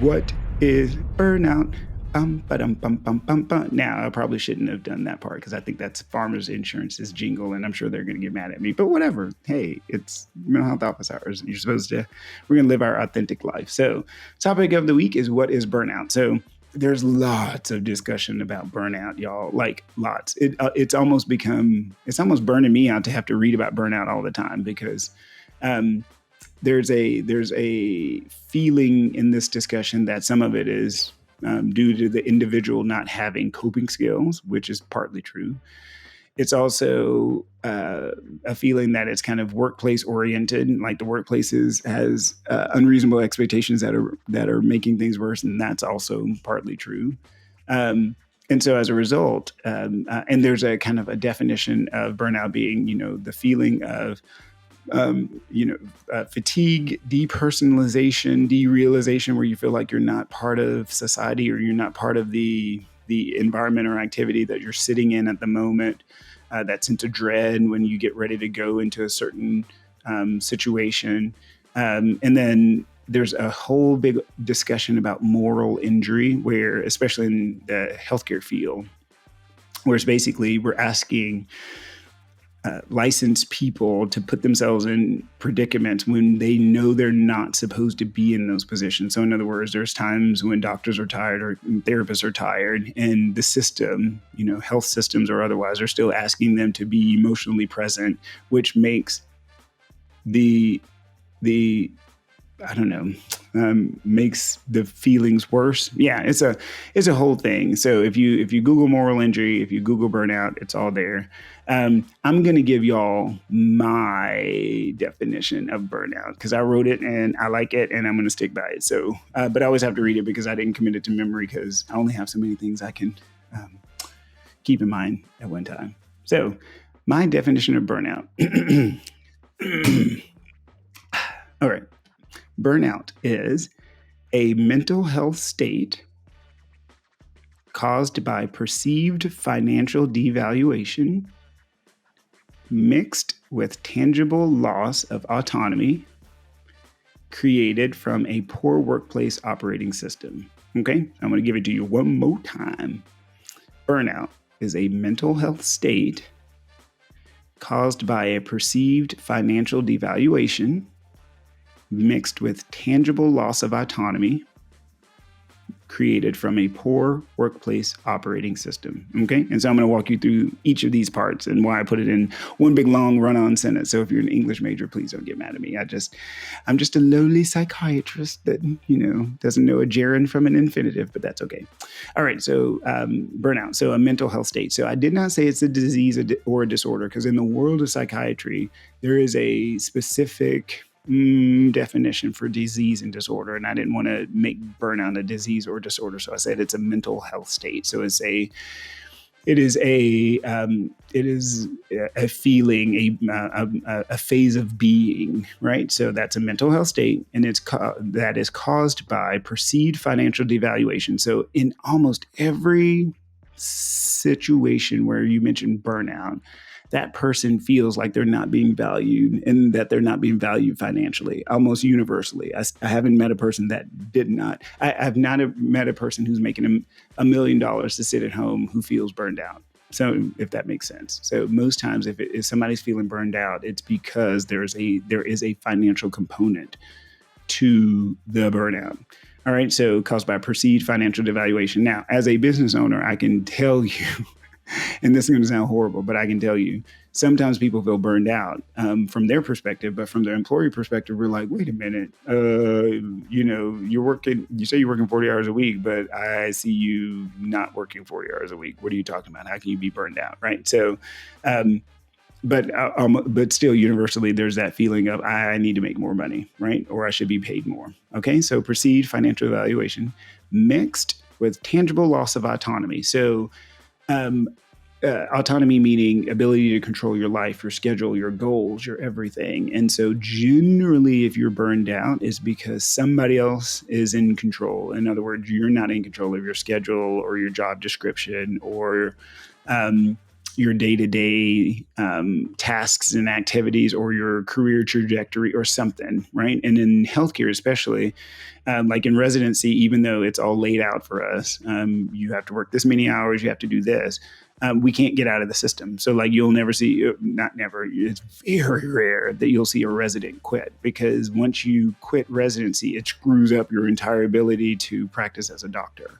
What is burnout? Bum, bum. Now, I probably shouldn't have done that part because I think that's Farmers Insurance's jingle, and I'm sure they're going to get mad at me. But whatever. Hey, it's mental health office hours. We're going to live our authentic life. So, topic of the week is what is burnout? So, there's lots of discussion about burnout, y'all. Like lots. It's almost burning me out to have to read about burnout all the time because there's a feeling in this discussion that some of it is due to the individual not having coping skills, which is partly true. It's also a feeling that it's kind of workplace oriented, like the workplaces has unreasonable expectations that are making things worse, and that's also partly true. And so as a result, and there's a kind of a definition of burnout being, the feeling of fatigue, depersonalization, derealization, where you feel like you're not part of society or you're not part of the environment or activity that you're sitting in at the moment. That sense of dread when you get ready to go into a certain situation. And then there's a whole big discussion about moral injury, where, especially in the healthcare field, where it's basically we're asking licensed people to put themselves in predicaments when they know they're not supposed to be in those positions. So in other words, there's times when doctors are tired or therapists are tired, and the system, health systems or otherwise, are still asking them to be emotionally present, which makes makes the feelings worse. Yeah, it's a whole thing. So if you Google moral injury, if you Google burnout, it's all there. I'm going to give y'all my definition of burnout because I wrote it and I like it and I'm going to stick by it. So, but I always have to read it because I didn't commit it to memory because I only have so many things I can keep in mind at one time. So my definition of burnout. All right. Burnout is a mental health state caused by perceived financial devaluation mixed with tangible loss of autonomy created from a poor workplace operating system. Okay, I'm going to give it to you one more time. Burnout is a mental health state caused by a perceived financial devaluation mixed with tangible loss of autonomy created from a poor workplace operating system. Okay. And so I'm going to walk you through each of these parts and why I put it in one big long run-on sentence. So if you're an English major, please don't get mad at me. I'm just a lowly psychiatrist that, doesn't know a gerund from an infinitive, but that's okay. All right. So burnout. So a mental health state. So I did not say it's a disease or a disorder because in the world of psychiatry, there is a specific definition for disease and disorder, and I didn't want to make burnout a disease or disorder, so I said it's a mental health state. So it is a feeling, a phase of being, right? So that's a mental health state, and that is caused by perceived financial devaluation. So in almost every situation where you mention burnout, that person feels like they're not being valued and that they're not being valued financially, almost universally. I haven't met a person that did not. I've not met a person who's making $1 million to sit at home who feels burned out. So if that makes sense. So most times if somebody's feeling burned out, it's because there is a financial component to the burnout. All right. So caused by perceived financial devaluation. Now, as a business owner, I can tell you, and this is going to sound horrible, but I can tell you, sometimes people feel burned out from their perspective, but from their employee perspective, we're like, wait a minute, you say you're working 40 hours a week, but I see you not working 40 hours a week. What are you talking about? How can you be burned out? Right. So, but still universally, there's that feeling of I need to make more money, right? Or I should be paid more. Okay. So perceived financial evaluation mixed with tangible loss of autonomy. So, autonomy meaning ability to control your life, your schedule, your goals, your everything. And so generally, if you're burned out, is because somebody else is in control. In other words, you're not in control of your schedule or your job description or your day-to-day tasks and activities or your career trajectory or something, right? And in healthcare, especially, like in residency, even though it's all laid out for us, you have to work this many hours, you have to do this. We can't get out of the system. So like you'll never see, not never, it's very rare that you'll see a resident quit, because once you quit residency, it screws up your entire ability to practice as a doctor.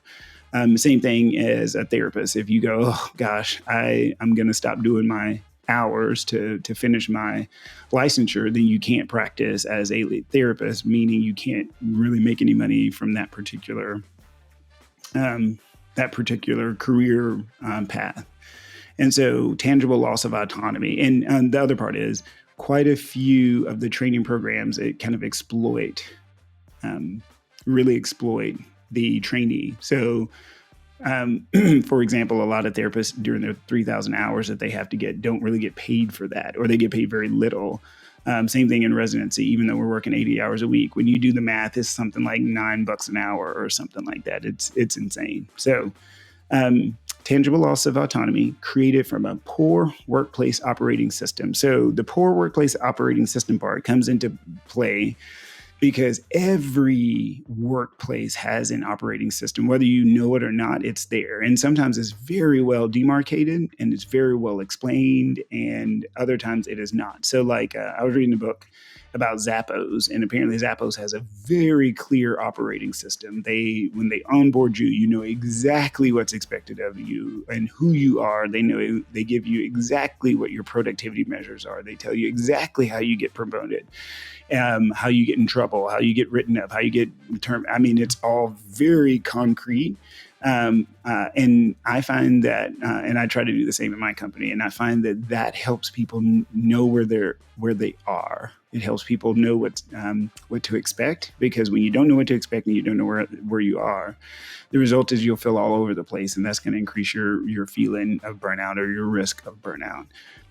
Same thing as a therapist. If you go, oh gosh, I'm going to stop doing my hours to finish my licensure, then you can't practice as a therapist, meaning you can't really make any money from that particular career path. And so tangible loss of autonomy. And the other part is quite a few of the training programs, it kind of really exploit the trainee. So, for example, a lot of therapists during their 3,000 hours that they have to get don't really get paid for that, or they get paid very little. Same thing in residency, even though we're working 80 hours a week. When you do the math, it's something like $9 an hour or something like that. It's insane. So tangible loss of autonomy created from a poor workplace operating system. So the poor workplace operating system part comes into play because every workplace has an operating system, whether you know it or not, it's there. And sometimes it's very well demarcated and it's very well explained, and other times it is not. So like I was reading a book about Zappos, and apparently Zappos has a very clear operating system. When they onboard you, you know exactly what's expected of you and who you are. They give you exactly what your productivity measures are. They tell you exactly how you get promoted, how you get in trouble, how you get written up, how you get termed. I mean, it's all very concrete. And I find that, and I try to do the same in my company, and I find that helps people know where they are. It helps people know what to expect, because when you don't know what to expect and you don't know where you are, the result is you'll feel all over the place, and that's going to increase your feeling of burnout or your risk of burnout.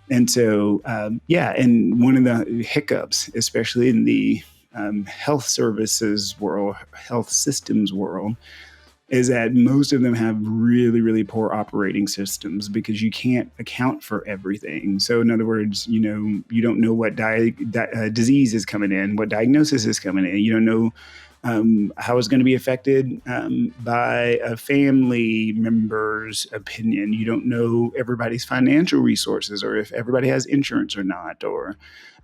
And so, and one of the hiccups, especially in the health services world, health systems world, is that most of them have really, really poor operating systems, because you can't account for everything. So in other words, you don't know what disease is coming in, what diagnosis is coming in. You don't know how it's going to be affected by a family member's opinion. You don't know everybody's financial resources, or if everybody has insurance or not, or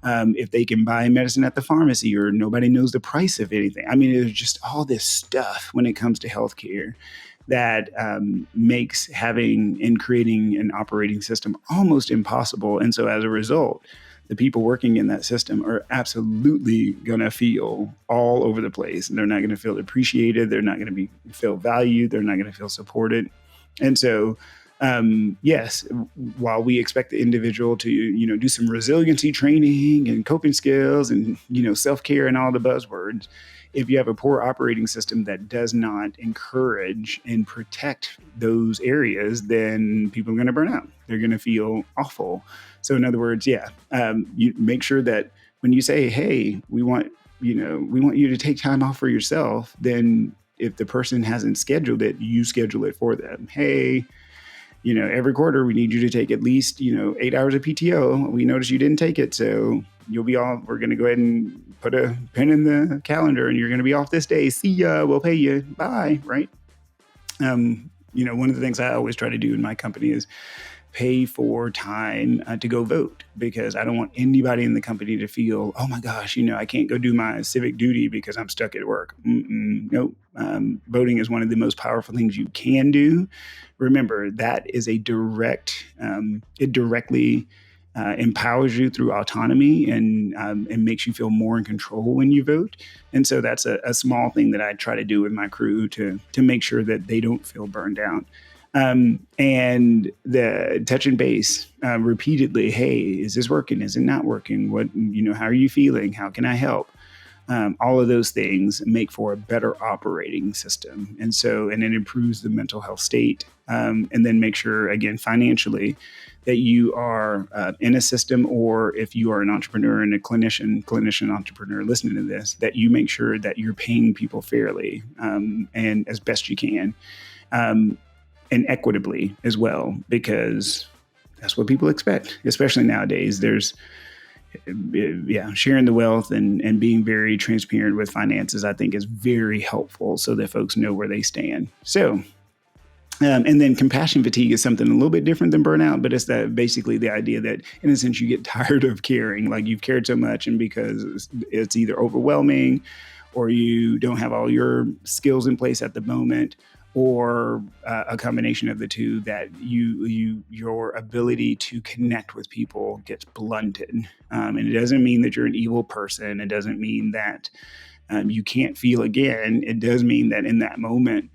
if they can buy medicine at the pharmacy, or nobody knows the price of anything. I mean, there's just all this stuff when it comes to healthcare that makes having and creating an operating system almost impossible. And so as a result, the people working in that system are absolutely going to feel all over the place. And they're not going to feel appreciated. They're not going to feel valued. They're not going to feel supported. And so, yes, while we expect the individual to, do some resiliency training and coping skills and, self-care and all the buzzwords, if you have a poor operating system that does not encourage and protect those areas, then people are going to burn out. They're going to feel awful. So in other words, you make sure that when you say, hey, we want you to take time off for yourself, then if the person hasn't scheduled it, you schedule it for them. Hey, every quarter we need you to take at least, 8 hours of PTO. We noticed you didn't take it. So we're going to go ahead and put a pin in the calendar, and you're going to be off this day. See ya. We'll pay you. Bye. Right. One of the things I always try to do in my company is pay for time to go vote, because I don't want anybody in the company to feel, oh my gosh, I can't go do my civic duty because I'm stuck at work. Nope. Voting is one of the most powerful things you can do. Remember, that is it directly empowers you through autonomy and makes you feel more in control when you vote. And so that's a small thing that I try to do with my crew to make sure that they don't feel burned out. And the touch and base repeatedly, hey, is this working? Is it not working? What, how are you feeling? How can I help? All of those things make for a better operating system. And it improves the mental health state. And then make sure, again, financially, that you are in a system, or if you are an entrepreneur and a clinician entrepreneur listening to this, that you make sure that you're paying people fairly and as best you can. And equitably as well, because that's what people expect, especially nowadays. There's sharing the wealth and being very transparent with finances, I think, is very helpful so that folks know where they stand. So, and then compassion fatigue is something a little bit different than burnout, but it's that basically the idea that in a sense you get tired of caring, like you've cared so much, and because it's either overwhelming or you don't have all your skills in place at the moment, or a combination of the two, that your ability to connect with people gets blunted. And it doesn't mean that you're an evil person. It doesn't mean that you can't feel again. It does mean that in that moment,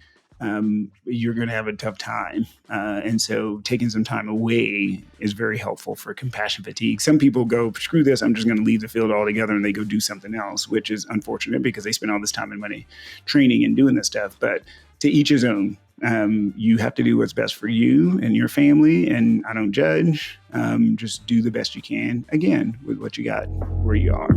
you're going to have a tough time. And so taking some time away is very helpful for compassion fatigue. Some people go, screw this, I'm just going to leave the field altogether, and they go do something else, which is unfortunate because they spend all this time and money training and doing this stuff. But to each his own. You have to do what's best for you and your family, and I don't judge. Just do the best you can, again, with what you got, where you are.